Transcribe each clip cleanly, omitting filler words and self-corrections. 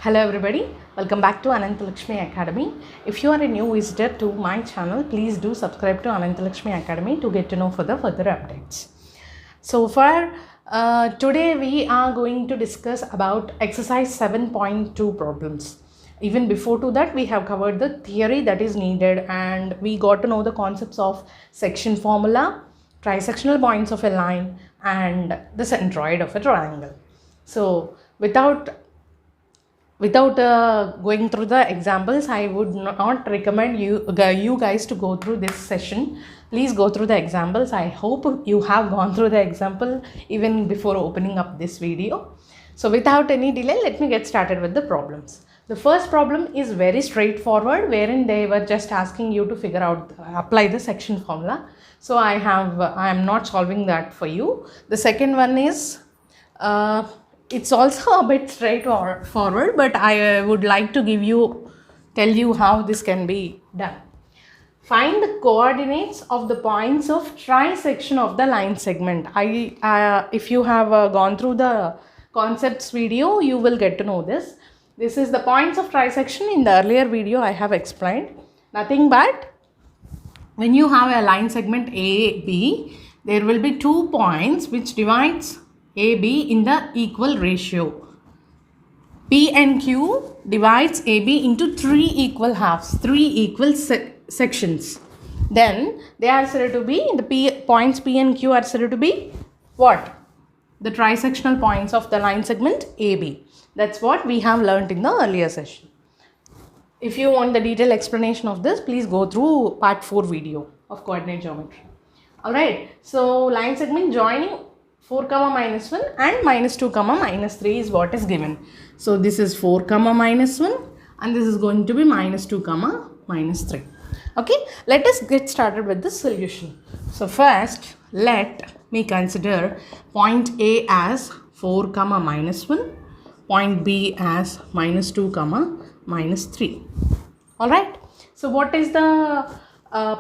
Hello everybody, welcome back to Anantha Lakshmi Academy. If you are a new visitor to my channel, please do subscribe to Anantha Lakshmi Academy to get to know further updates. So far, today we are going to discuss about exercise 7.2 problems. Even before to that, we have covered the theory that is needed and we got to know the concepts of section formula, trisectional points of a line and the centroid of a triangle. So without going through the examples, I would not recommend you guys to go through this session. Please go through the examples. I hope you have gone through the example even before opening up this video. So without any delay, let me get started with the problems. The first problem is very straightforward, wherein they were just asking you to figure out, apply the section formula. So I am not solving that for you. The second one is it's also a bit straightforward, but I would like to tell you how this can be done. Find the coordinates of the points of trisection of the line segment. If you have gone through the concepts video, you will get to know this. This is the points of trisection. In the earlier video, I have explained. Nothing but when you have a line segment AB, there will be 2 points which divides AB in the equal ratio. P and Q divides AB into 3 equal halves, 3 equal sections. Then they are said to be, the points P and Q are said to be what? The trisectional points of the line segment AB. That's what we have learnt in the earlier session. If you want the detailed explanation of this, please go through part 4 video of coordinate geometry. Alright, so line segment joining 4, minus 1 and minus 2, minus 3 is what is given. So this is 4, minus 1 and this is going to be minus 2, minus 3. Okay, let us get started with the solution. So first, let me consider point A as 4, minus 1, point B as minus 2, minus 3. Alright, so what is the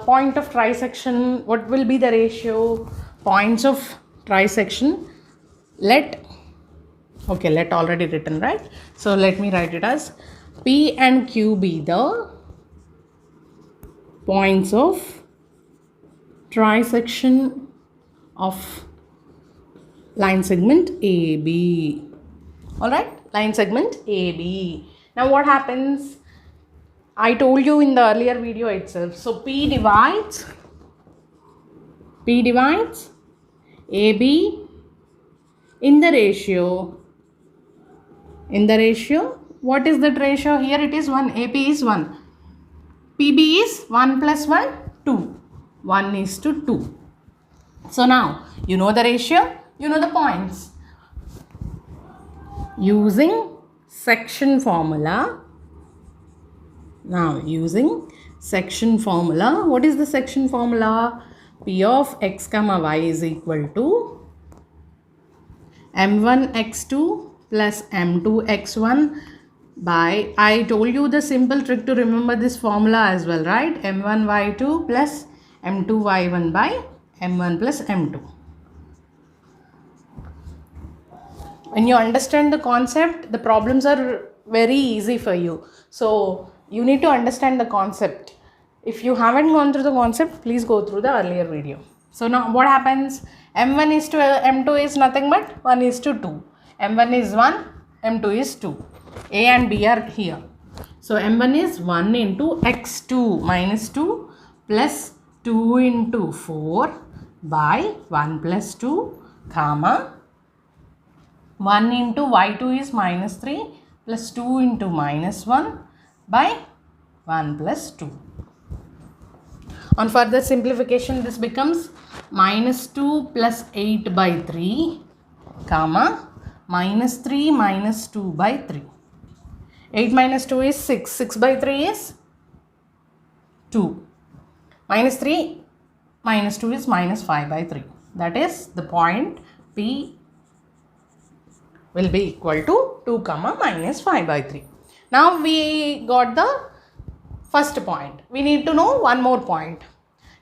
point of trisection? What will be the ratio? Points of trisection, let already written, right? So let me write it as P and Q be the points of trisection of line segment AB. Alright, line segment AB. Now what happens? I told you in the earlier video itself. So P divides AB in the ratio. What is that ratio? Here it is 1. AB is 1. PB is 1 plus 1, 2. 1 is to 2. So now, you know the ratio, you know the points. Using section formula. Now, using section formula, what is the section formula? P of x, y is equal to m1 x2 plus m2 x1 by, I told you the simple trick to remember this formula as well, right? m1 y2 plus m2 y1 by m1 plus m2. When you understand the concept, the problems are very easy for you. So you need to understand the concept. If you haven't gone through the concept, please go through the earlier video. So now what happens? M1 is to M2 is nothing but 1 is to 2. M1 is 1, M2 is 2. A and B are here. So M1 is 1 into x2 minus 2 plus 2 into 4 by 1 plus 2, 1 into y2 is minus 3 plus 2 into minus 1 by 1 plus 2. On further simplification, this becomes minus 2 plus 8 by 3, minus 3 minus 2 by 3. 8 minus 2 is 6. 6 by 3 is 2. Minus 3 minus 2 is minus 5 by 3. That is the point P will be equal to 2, minus 5 by 3. Now we got the first point. We need to know one more point.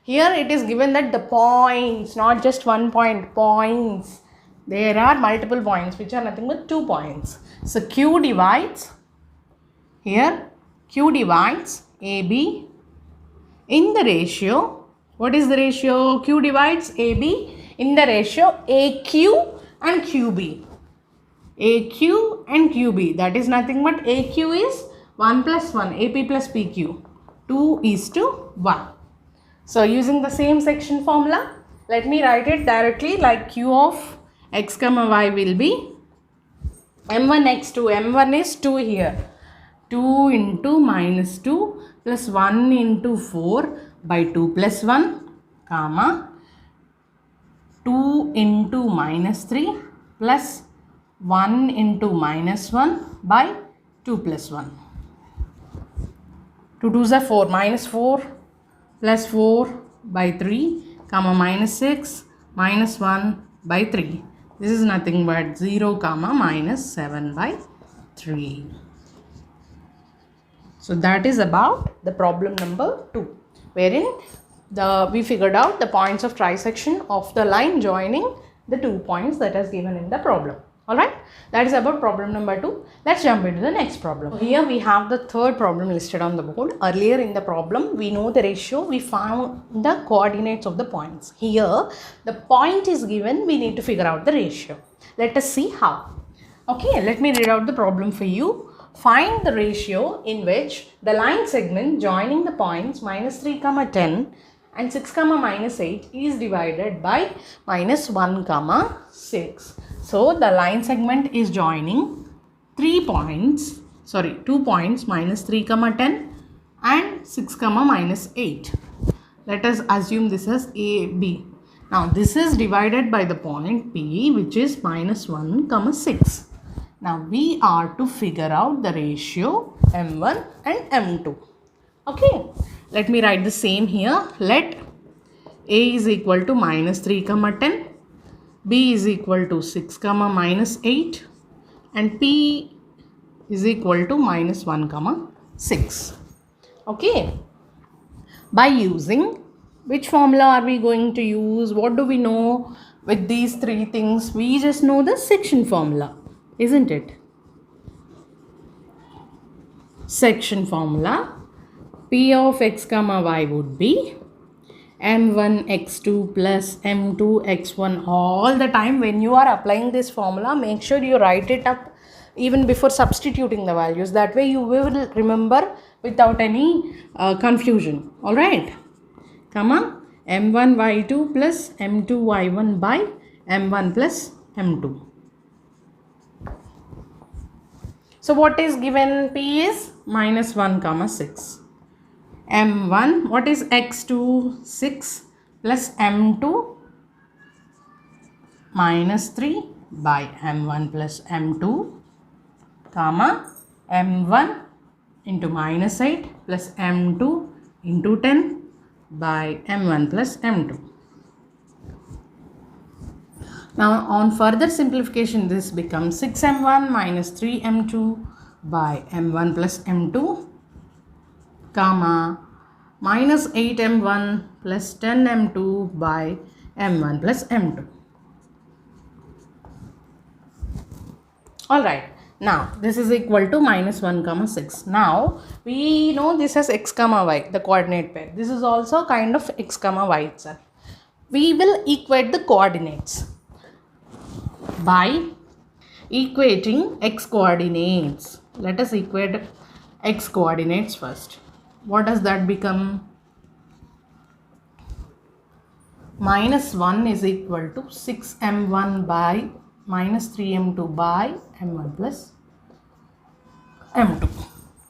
Here it is given that the points, not just one point, points. There are multiple points which are nothing but 2 points. So Q divides Here Q divides AB in the ratio, what is the ratio? Q divides AB in the ratio AQ and QB. AQ and QB, that is nothing but AQ is 1 plus 1, AP plus PQ, 2:1. So using the same section formula, let me write it directly like Q of x comma y will be M1 x2, M1 is 2 here, 2 into minus 2 plus 1 into 4 by 2 plus 1, comma 2 into minus 3 plus 1 into minus 1 by 2 plus 1. 2 2s are 4, minus 4 plus 4 by 3, comma minus 6 minus 1 by 3. This is nothing but 0, comma minus 7 by 3. So that is about the problem number 2, wherein we figured out the points of trisection of the line joining the 2 points that is given in the problem. Alright, that is about problem number 2. Let's jump into the next problem. Here we have the third problem listed on the board. Earlier in the problem, we know the ratio, we found the coordinates of the points. Here, the point is given, we need to figure out the ratio. Let us see how. Okay, let me read out the problem for you. Find the ratio in which the line segment joining the points minus 3, 10 and 6, minus 8 is divided by minus 1, 6. So the line segment is joining 2 points minus 3, 10 and 6, minus 8. Let us assume this as AB. Now this is divided by the point P, which is minus 1, 6. Now we are to figure out the ratio M1 and M2. Okay, let me write the same here. Let A is equal to minus 3, 10, B is equal to 6, minus 8 and P is equal to minus 1, 6. Okay, by using which formula are we going to use? What do we know with these three things? We just know the section formula, isn't it? Section formula, P of x, y would be M1 x2 plus M2 x1. All the time when you are applying this formula, make sure you write it up even before substituting the values. That way you will remember without any confusion. Alright. Comma M1 y2 plus M2 y1 by M1 plus M2. So what is given? P is minus 1, 6. M1, what is x2? 6 plus M2 minus 3 by M1 plus M2, comma M1 into minus 8 plus M2 into 10 by M1 plus M2. Now on further simplification, this becomes 6M1 minus 3M2 by M1 plus M2, comma minus 8M1 plus 10M2 by M1 plus M2. Alright, now this is equal to minus 1, 6. Now we know this as x, y, the coordinate pair. This is also kind of x, y itself. We will equate the coordinates by equating x coordinates. Let us equate x coordinates first. What does that become? Minus 1 is equal to 6M1 by minus 3M2 by M1 plus M2.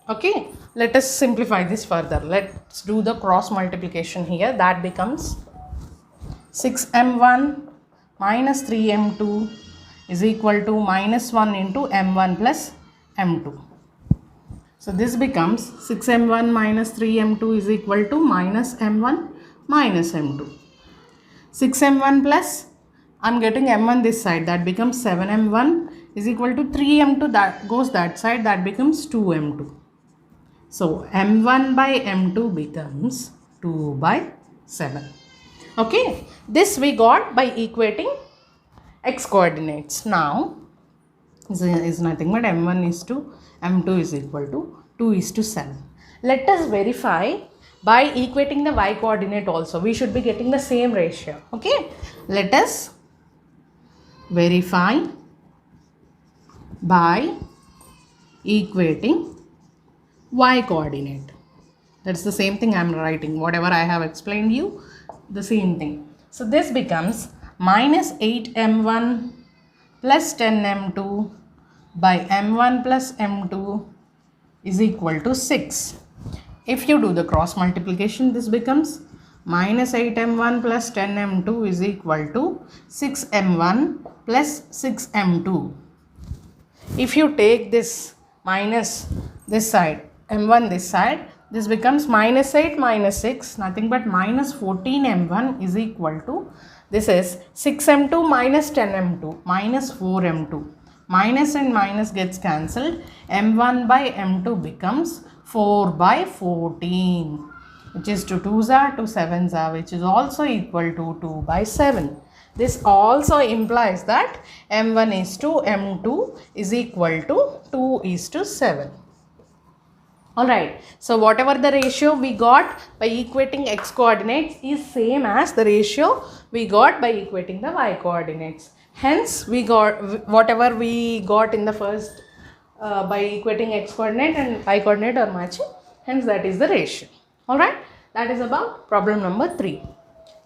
Okay, let us simplify this further. Let's do the cross multiplication here. That becomes 6M1 minus 3M2 is equal to minus 1 into M1 plus M2. So this becomes 6M1 minus 3M2 is equal to minus M1 minus M2. 6M1 plus, I am getting M1 this side, that becomes 7M1 is equal to 3M2, that goes that side, that becomes 2M2. So M1 by M2 becomes 2 by 7. Okay, this we got by equating x coordinates. Now is nothing but M1 is to M2 is equal to 2:7. Let us verify by equating the y coordinate also. We should be getting the same ratio. Okay. Let us verify by equating y coordinate. That's the same thing I am writing. Whatever I have explained you, the same thing. So this becomes minus 8m1 plus 10m2 by m1 plus m2 is equal to 6. If you do the cross multiplication, this becomes minus 8m1 plus 10m2 is equal to 6m1 plus 6m2. If you take this minus this side, m1 this side, this becomes minus 8 minus 6, nothing but minus 14m1 is equal to, this is 6m2 minus 10m2, minus 4m2. Minus and minus gets cancelled. m1 by m2 becomes 4 by 14, which is 2 2s are 2 7s are, which is also equal to 2 by 7. This also implies that m1 is to m2 is equal to 2:7. Alright, so whatever the ratio we got by equating x coordinates is same as the ratio we got by equating the y coordinates. Hence, we got whatever we got in the first by equating x coordinate and y coordinate are matching. Hence, that is the ratio. Alright, that is about problem number 3.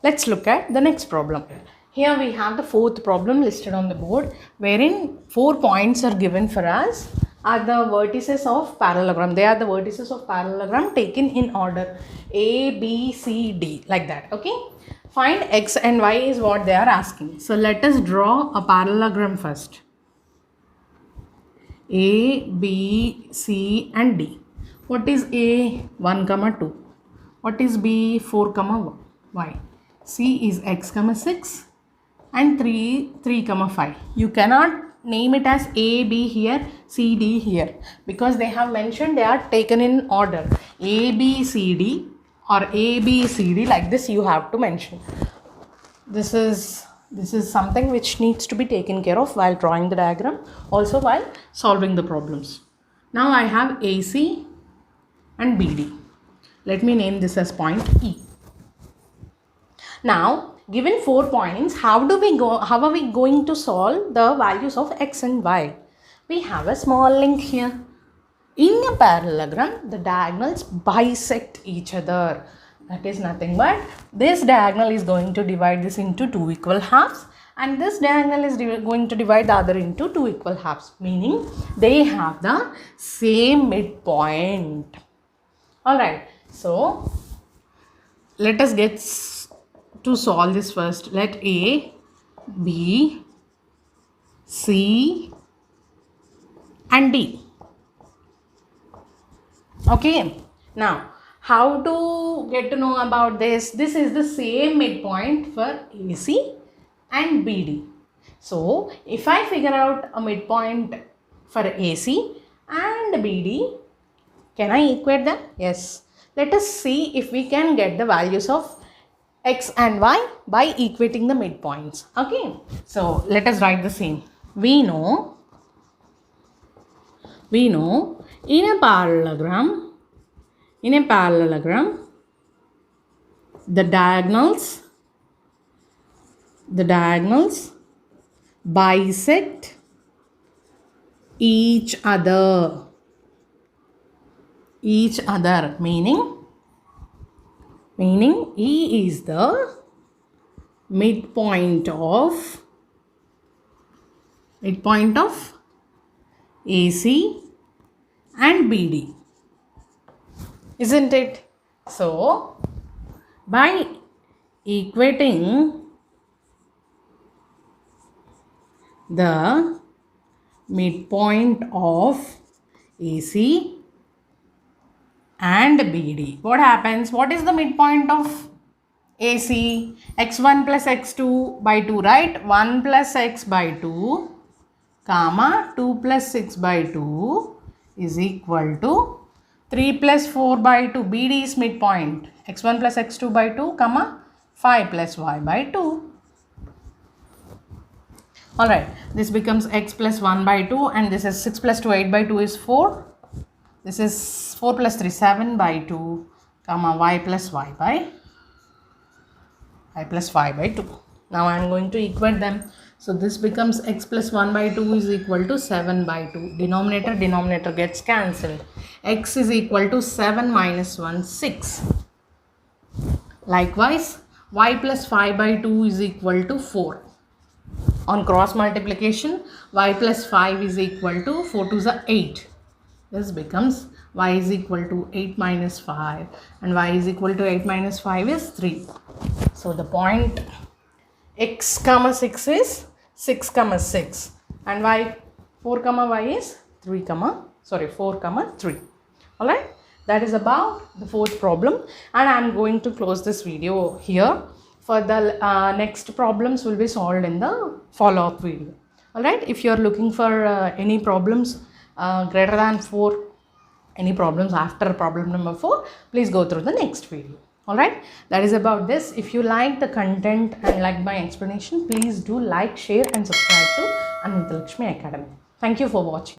Let's look at the next problem. Here we have the fourth problem listed on the board, wherein 4 points are given for us are the vertices of parallelogram. They are the vertices of parallelogram taken in order A, B, C, D, like that. Okay. Find x and y is what they are asking. So let us draw a parallelogram first. A, B, C and D. What is A? 1, 2. What is B? 4, y. C is x, 6 and 3, 5. You cannot name it as A, B here, C, D here, because they have mentioned they are taken in order. A, B, C, D or A, B, C, D, like this you have to mention. This is something which needs to be taken care of while drawing the diagram, also while solving the problems. Now I have AC and BD. Let me name this as point E. Now, given 4 points, how are we going to solve the values of x and y? We have a small link here. In a parallelogram, the diagonals bisect each other. That is nothing but this diagonal is going to divide this into 2 equal halves, and this diagonal is going to divide the other into 2 equal halves, meaning they have the same midpoint. Alright, so let us get to solve this first. Let A, B, C and D. Okay, now how to get to know about this? This is the same midpoint for AC and BD. So if I figure out a midpoint for AC and BD, can I equate them? Yes. Let us see if we can get the values of x and y by equating the midpoints. Okay, so let us write the same. We know in a parallelogram the diagonals bisect each other, meaning E is the midpoint of AC and BD, isn't it? So by equating the midpoint of AC and BD, what happens? What is the midpoint of AC? x1 plus x2 by 2, right? 1 plus x by 2 comma 2 plus 6 by 2 is equal to 3 plus 4 by 2. BD is midpoint. x1 plus x2 by 2 comma 5 plus y by 2. Alright, this becomes x plus 1 by 2, and this is 6 plus 2, 8 by 2 is 4. This is 4 plus 3, 7 by 2, comma y plus y by 2. Now I am going to equate them. So this becomes x plus 1 by 2 is equal to 7 by 2. Denominator gets cancelled. X is equal to 7 minus 1, 6. Likewise, y plus 5 by 2 is equal to 4. On cross multiplication, y plus 5 is equal to 4 to the 8. This becomes y is equal to 8 minus 5, and y is equal to 8 minus 5 is 3. So the point x comma 6 is 6 comma 6, and y 4 comma y is 4 comma 3. Alright, that is about the fourth problem, and I am going to close this video here. For the next problems will be solved in the follow-up video. Alright, if you are looking for any problems greater than 4, any problems after problem number 4, please go through the next video. Alright, that is about this. If you like the content and like my explanation, please do like, share and subscribe to Anantha Lakshmi Academy. Thank you for watching.